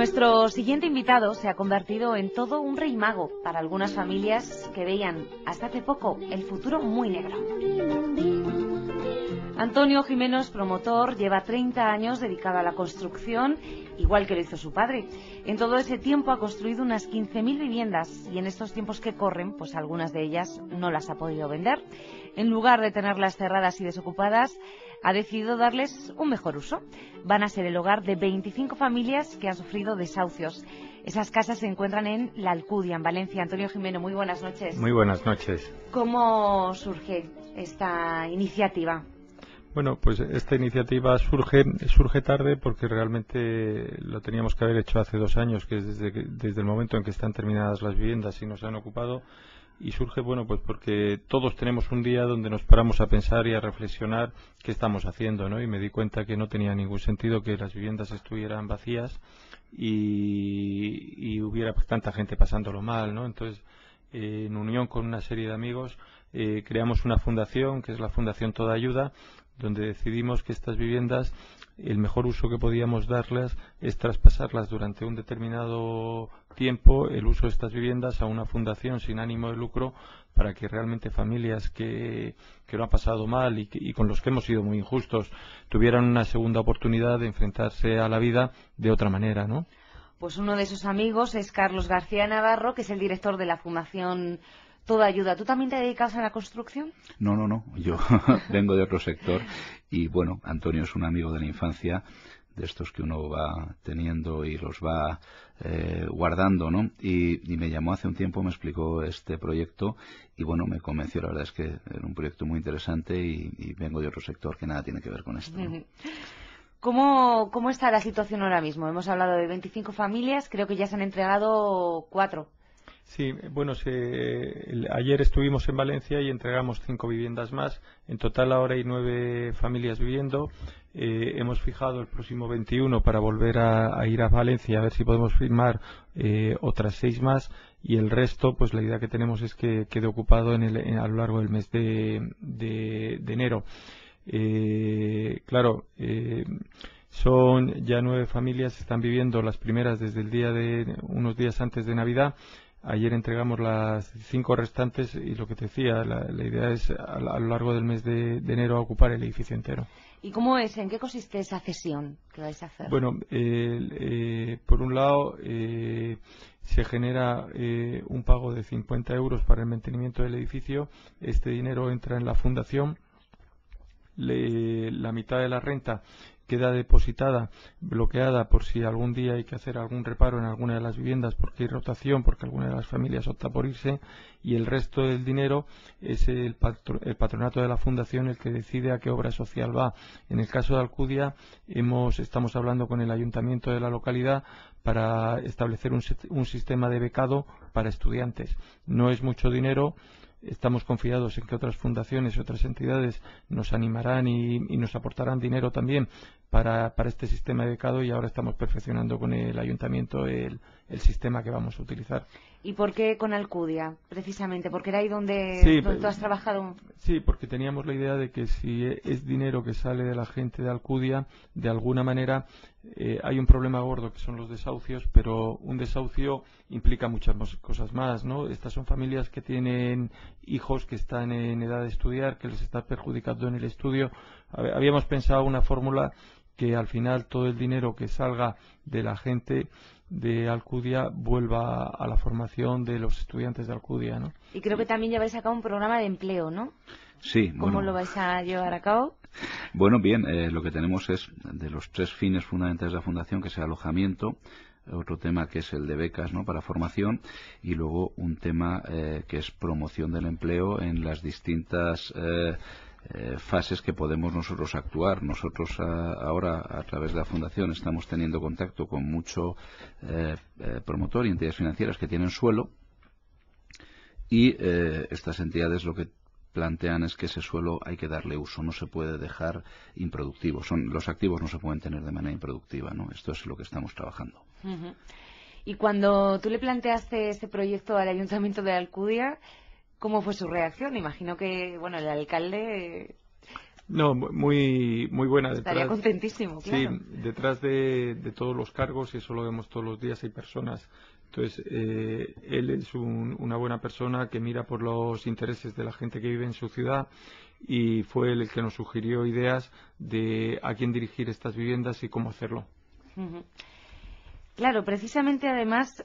Nuestro siguiente invitado se ha convertido en todo un rey mago para algunas familias que veían hasta hace poco el futuro muy negro. Antonio Jimeno es promotor, lleva 30 años dedicado a la construcción, igual que lo hizo su padre. En todo ese tiempo ha construido unas 15.000 viviendas y en estos tiempos que corren, pues algunas de ellas no las ha podido vender. En lugar de tenerlas cerradas y desocupadas, ha decidido darles un mejor uso. Van a ser el hogar de 25 familias que han sufrido desahucios. Esas casas se encuentran en La Alcudia, en Valencia. Antonio Jimeno, muy buenas noches. Muy buenas noches. ¿Cómo surge esta iniciativa? Bueno, pues esta iniciativa surge tarde porque realmente lo teníamos que haber hecho hace 2 años, que es desde el momento en que están terminadas las viviendas y nos han ocupado. Y surge, bueno, pues porque todos tenemos un día donde nos paramos a pensar y a reflexionar qué estamos haciendo, ¿no? Y me di cuenta que no tenía ningún sentido que las viviendas estuvieran vacías y hubiera tanta gente pasándolo mal, ¿no? Entonces, en unión con una serie de amigos, creamos una fundación, que es la Fundación Toda Ayuda, donde decidimos que estas viviendas, el mejor uso que podíamos darles es traspasarlas durante un determinado tiempo, el uso de estas viviendas, a una fundación sin ánimo de lucro, para que realmente familias que lo han pasado mal y con los que hemos sido muy injustos tuvieran una segunda oportunidad de enfrentarse a la vida de otra manera, ¿no? Pues uno de esos amigos es Carlos García Navarro, que es el director de la Fundación Toda Ayuda. ¿Tú también te dedicas a la construcción? No. Yo vengo de otro sector y, bueno, Antonio es un amigo de la infancia, de estos que uno va teniendo y los va guardando, ¿no? Y me llamó hace un tiempo, me explicó este proyecto y, bueno, me convenció. La verdad es que era un proyecto muy interesante y vengo de otro sector que nada tiene que ver con esto, ¿no? ¿Cómo está la situación ahora mismo? Hemos hablado de 25 familias, creo que ya se han entregado 4. Sí, bueno, ayer estuvimos en Valencia y entregamos 5 viviendas más. En total ahora hay 9 familias viviendo. Hemos fijado el próximo 21 para volver a ir a Valencia a ver si podemos firmar otras 6 más, y el resto, pues la idea que tenemos es que quede ocupado a lo largo del mes de enero. Claro, son ya 9 familias, están viviendo las primeras desde el día de unos días antes de Navidad. Ayer entregamos las 5 restantes y lo que te decía, la idea es a lo largo del mes de enero ocupar el edificio entero. ¿Y cómo es? ¿En qué consiste esa cesión que vais a hacer? Bueno, por un lado se genera un pago de 50 euros para el mantenimiento del edificio. Este dinero entra en la fundación. La mitad de la renta queda depositada, bloqueada, por si algún día hay que hacer algún reparo en alguna de las viviendas porque hay rotación, porque alguna de las familias opta por irse, y el resto del dinero es el patronato de la fundación el que decide a qué obra social va. En el caso de Alcudia estamos hablando con el ayuntamiento de la localidad para establecer un sistema de becado para estudiantes. No es mucho dinero. Estamos confiados en que otras fundaciones y otras entidades nos animarán y nos aportarán dinero también para este sistema de becado, y ahora estamos perfeccionando con el ayuntamiento el sistema que vamos a utilizar. ¿Y por qué con Alcudia, precisamente? ¿Porque era ahí donde tú has trabajado? Sí, porque teníamos la idea de que si es dinero que sale de la gente de Alcudia, de alguna manera hay un problema gordo que son los desahucios, pero un desahucio implica muchas cosas más, ¿no? Estas son familias que tienen hijos que están en edad de estudiar, que les está perjudicando en el estudio. Habíamos pensado una fórmula que al final todo el dinero que salga de la gente de Alcudia vuelva a la formación de los estudiantes de Alcudia, ¿no? Y creo que también lleváis a cabo un programa de empleo, ¿no? Sí. ¿Cómo lo vais a llevar a cabo? Bueno, bien, lo que tenemos es, de los 3 fines fundamentales de la Fundación, que es el alojamiento, otro tema que es el de becas, ¿no?, para formación, y luego un tema que es promoción del empleo en las distintas fases que podemos nosotros actuar. Nosotros ahora, a través de la Fundación, estamos teniendo contacto con mucho promotor y entidades financieras que tienen suelo, y estas entidades lo que plantean es que ese suelo hay que darle uso, no se puede dejar improductivo. Los activos no se pueden tener de manera improductiva, ¿no? Esto es lo que estamos trabajando. Y cuando tú le planteaste este proyecto al Ayuntamiento de Alcudia, ¿cómo fue su reacción? Imagino que, bueno, el alcalde No, muy buena. Estaría contentísimo, claro. Sí, detrás de todos los cargos, y eso lo vemos todos los días, hay personas. Entonces, él es una buena persona que mira por los intereses de la gente que vive en su ciudad, y fue él el que nos sugirió ideas de a quién dirigir estas viviendas y cómo hacerlo. Claro, precisamente además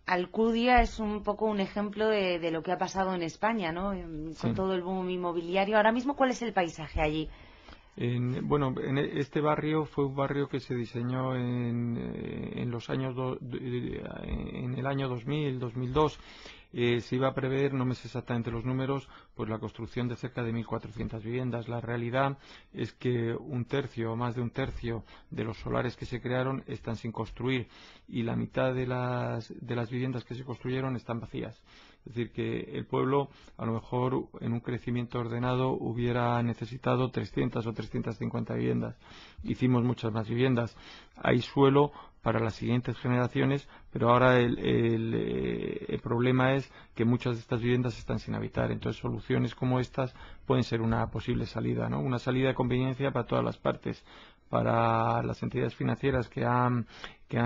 Alcudia es un poco un ejemplo de lo que ha pasado en España, ¿no? Con todo el boom inmobiliario. Ahora mismo, ¿cuál es el paisaje allí? En este barrio fue un barrio que se diseñó en los años en el año 2000, 2002. Se iba a prever, no me sé exactamente los números, pues la construcción de cerca de 1.400 viviendas. La realidad es que un tercio o más de un tercio de los solares que se crearon están sin construir, y la mitad de las viviendas que se construyeron están vacías. Es decir, que el pueblo, a lo mejor en un crecimiento ordenado, hubiera necesitado 300 o 350 viviendas. Hicimos muchas más viviendas. Hay suelo para las siguientes generaciones, pero ahora el problema es que muchas de estas viviendas están sin habitar. Entonces, soluciones como estas pueden ser una posible salida, ¿no? Una salida de conveniencia para todas las partes, para las entidades financieras que han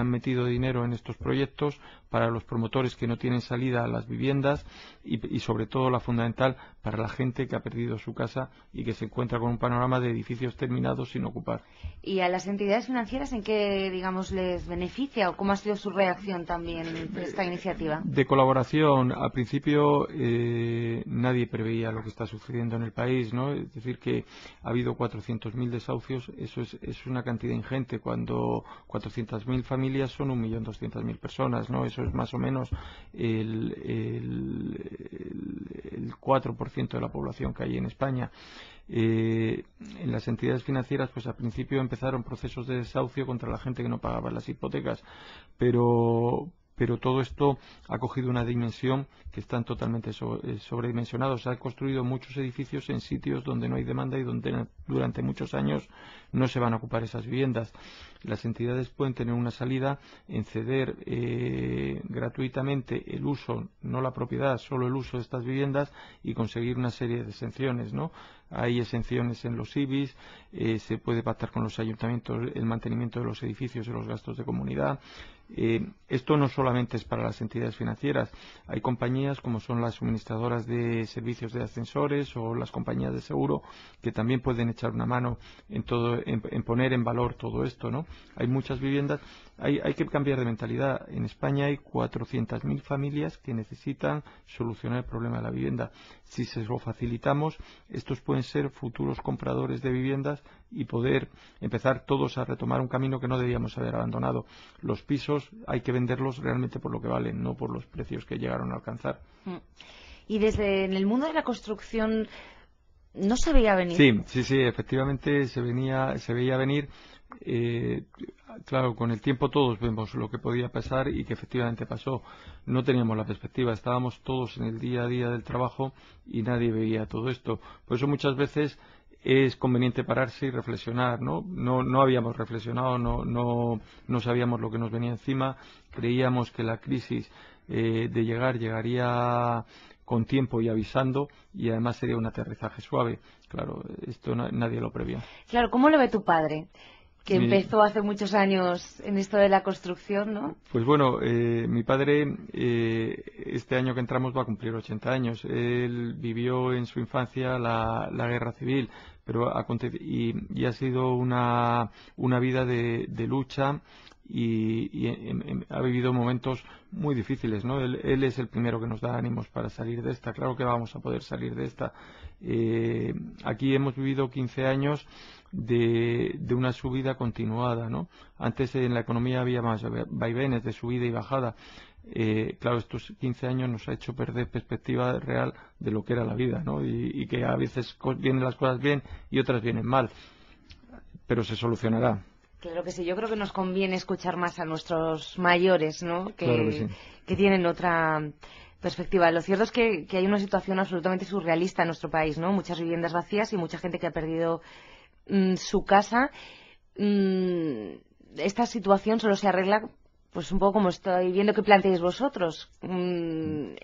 metido dinero en estos proyectos, para los promotores que no tienen salida a las viviendas, y sobre todo, la fundamental, para la gente que ha perdido su casa y que se encuentra con un panorama de edificios terminados sin ocupar. ¿Y a las entidades financieras en qué, digamos, les beneficia, o cómo ha sido su reacción también de esta iniciativa? De colaboración. Al principio nadie preveía lo que está sucediendo en el país, ¿no? Es decir, que ha habido 400.000 desahucios. Eso es una cantidad ingente, cuando 400.000 familias son 1.200.000 personas, ¿no? Eso es más o menos el 4% de la población que hay en España. En las entidades financieras, pues al principio empezaron procesos de desahucio contra la gente que no pagaba las hipotecas, pero todo esto ha cogido una dimensión que están totalmente sobredimensionados. Se han construido muchos edificios en sitios donde no hay demanda y donde durante muchos años no se van a ocupar esas viviendas. Las entidades pueden tener una salida en ceder gratuitamente el uso, no la propiedad, solo el uso de estas viviendas, y conseguir una serie de exenciones, ¿no? Hay exenciones en los IBIs, se puede pactar con los ayuntamientos el mantenimiento de los edificios y los gastos de comunidad. Esto no solamente es para las entidades financieras. Hay compañías como son las suministradoras de servicios de ascensores o las compañías de seguro que también pueden echar una mano en poner en valor todo esto, ¿no? Hay muchas viviendas. Hay que cambiar de mentalidad. En España hay 400.000 familias que necesitan solucionar el problema de la vivienda. Si se lo facilitamos, estos pueden ser futuros compradores de viviendas y poder empezar todos a retomar un camino que no debíamos haber abandonado. Los pisos hay que venderlos realmente por lo que valen, no por los precios que llegaron a alcanzar. Y desde en el mundo de la construcción no se veía venir. Sí, efectivamente se veía venir. Claro, con el tiempo todos vemos lo que podía pasar y que efectivamente pasó. No teníamos la perspectiva, estábamos todos en el día a día del trabajo y nadie veía todo esto. Por eso muchas veces es conveniente pararse y reflexionar, ¿no? No habíamos reflexionado, no sabíamos lo que nos venía encima. Creíamos que la crisis llegaría con tiempo y avisando, y además sería un aterrizaje suave. Claro, esto nadie lo prevía. Claro, ¿cómo lo ve tu padre, que empezó hace muchos años en esto de la construcción, ¿no? Pues bueno, mi padre este año que entramos va a cumplir 80 años. Él vivió en su infancia la guerra civil, pero y ha sido una vida de lucha, y ha vivido momentos muy difíciles, ¿no? Él es el primero que nos da ánimos para salir de esta. Claro que vamos a poder salir de esta. Aquí hemos vivido 15 años de una subida continuada, ¿no? Antes en la economía había más vaivenes de subida y bajada. Claro, estos 15 años nos ha hecho perder perspectiva real de lo que era la vida, ¿no? Y que a veces vienen las cosas bien y otras vienen mal, pero se solucionará. Claro que sí, yo creo que nos conviene escuchar más a nuestros mayores, ¿no? Claro que sí. Que tienen otra perspectiva. Lo cierto es que hay una situación absolutamente surrealista en nuestro país, ¿no? Muchas viviendas vacías y mucha gente que ha perdido su casa. Esta situación solo se arregla, pues un poco como estoy viendo que planteáis vosotros,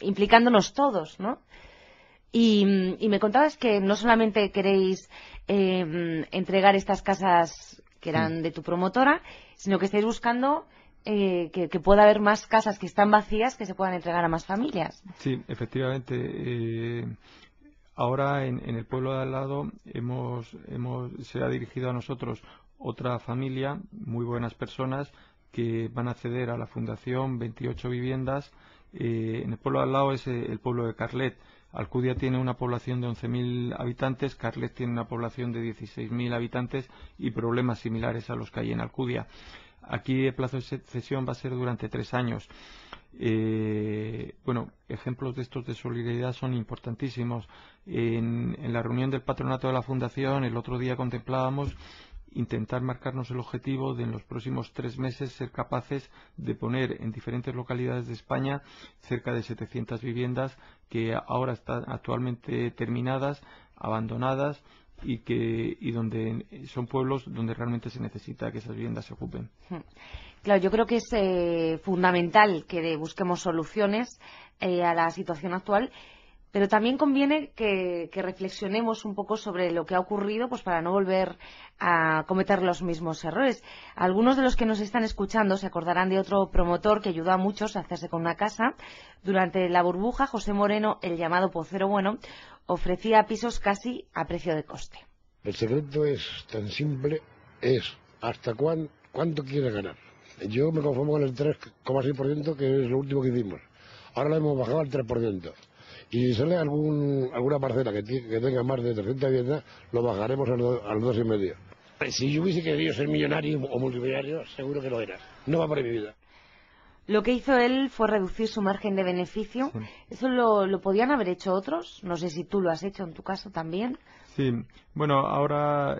implicándonos todos, ¿no? Y me contabas que no solamente queréis entregar estas casas que eran de tu promotora, sino que estáis buscando que pueda haber más casas que están vacías que se puedan entregar a más familias. Sí, efectivamente. Ahora en el pueblo de al lado se ha dirigido a nosotros otra familia, muy buenas personas, que van a acceder a la fundación 28 viviendas. En el pueblo de al lado es el pueblo de Carlet. Alcudia tiene una población de 11.000 habitantes, Carlet tiene una población de 16.000 habitantes y problemas similares a los que hay en Alcudia. Aquí el plazo de cesión va a ser durante 3 años. Ejemplos de estos de solidaridad son importantísimos. En la reunión del patronato de la Fundación el otro día contemplábamos intentar marcarnos el objetivo de en los próximos 3 meses ser capaces de poner en diferentes localidades de España cerca de 700 viviendas que ahora están actualmente terminadas, abandonadas y donde son pueblos donde realmente se necesita que esas viviendas se ocupen. Claro, yo creo que es fundamental que busquemos soluciones a la situación actual, pero también conviene que reflexionemos un poco sobre lo que ha ocurrido, pues para no volver a cometer los mismos errores. Algunos de los que nos están escuchando se acordarán de otro promotor que ayudó a muchos a hacerse con una casa. Durante la burbuja, José Moreno, el llamado Pocero Bueno, ofrecía pisos casi a precio de coste. El secreto es tan simple, es hasta cuánto quieres ganar. Yo me conformo con el 3,6%, que es lo último que hicimos. Ahora lo hemos bajado al 3%. Y si sale alguna parcela que tenga más de 300 viviendas, lo bajaremos al 2,5%. Si yo hubiese querido ser millonario o multimillonario, seguro que lo era. No va por mi vida. Lo que hizo él fue reducir su margen de beneficio. Sí. ¿Eso lo podían haber hecho otros? No sé si tú lo has hecho en tu caso también. Sí, bueno, ahora,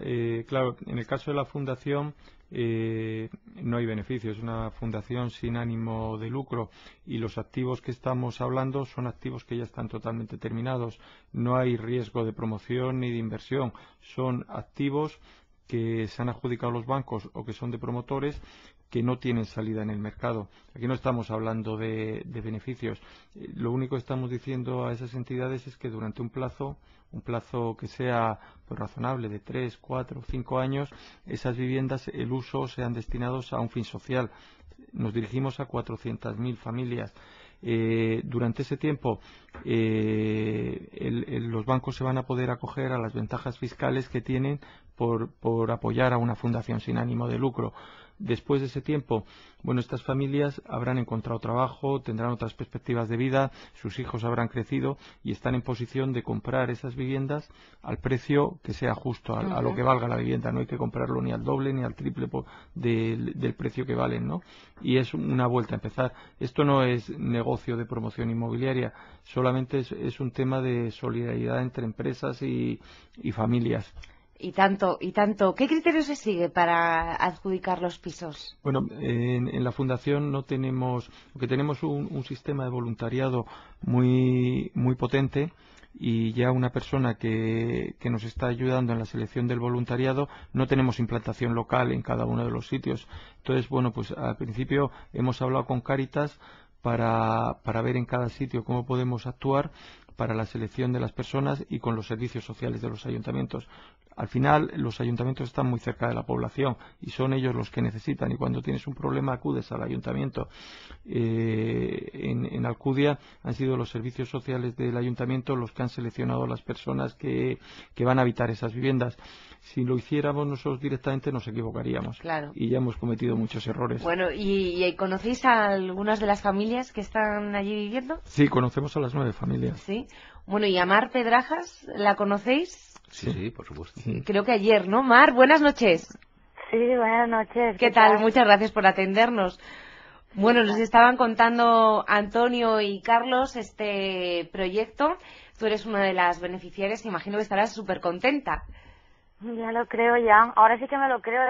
claro, en el caso de la fundación no hay beneficio, es una fundación sin ánimo de lucro y los activos que estamos hablando son activos que ya están totalmente terminados. No hay riesgo de promoción ni de inversión, son activos que se han adjudicado los bancos o que son de promotores que no tienen salida en el mercado. Aquí no estamos hablando de beneficios. Lo único que estamos diciendo a esas entidades es que durante un plazo que sea pues razonable, de 3, 4, 5 años, esas viviendas, el uso sean destinados a un fin social. Nos dirigimos a 400.000 familias. Durante ese tiempo los bancos se van a poder acoger a las ventajas fiscales que tienen por apoyar a una fundación sin ánimo de lucro. Después de ese tiempo, bueno, estas familias habrán encontrado trabajo, tendrán otras perspectivas de vida, sus hijos habrán crecido y están en posición de comprar esas viviendas al precio que sea justo, a lo que valga la vivienda. No hay que comprarlo ni al doble ni al triple del precio que valen, ¿no? Y es una vuelta a empezar. Esto no es negocio de promoción inmobiliaria, solamente es un tema de solidaridad entre empresas y familias. Y tanto. ¿Qué criterios se sigue para adjudicar los pisos? Bueno, en la Fundación no tenemos, porque tenemos un sistema de voluntariado muy potente y ya una persona que nos está ayudando en la selección del voluntariado. No tenemos implantación local en cada uno de los sitios. Entonces, bueno, pues al principio hemos hablado con Cáritas para ver en cada sitio cómo podemos actuar para la selección de las personas y con los servicios sociales de los ayuntamientos. Al final, los ayuntamientos están muy cerca de la población y son ellos los que necesitan, y cuando tienes un problema acudes al ayuntamiento. En Alcudia han sido los servicios sociales del ayuntamiento los que han seleccionado a las personas que van a habitar esas viviendas. Si lo hiciéramos nosotros directamente nos equivocaríamos. Claro. Y ya hemos cometido muchos errores. Bueno, ¿y conocéis a algunas de las familias que están allí viviendo? Sí, conocemos a las 9 familias. Sí. Bueno, ¿y a Mar Pedrajas la conocéis? Sí, por supuesto. Sí. Creo que ayer, ¿no? Mar, buenas noches. Sí, buenas noches. ¿Qué tal? Muchas gracias por atendernos. Bueno, nos estaban contando Antonio y Carlos este proyecto. Tú eres una de las beneficiarias, imagino que estarás súper contenta. Ya lo creo ya. Ahora sí que me lo creo.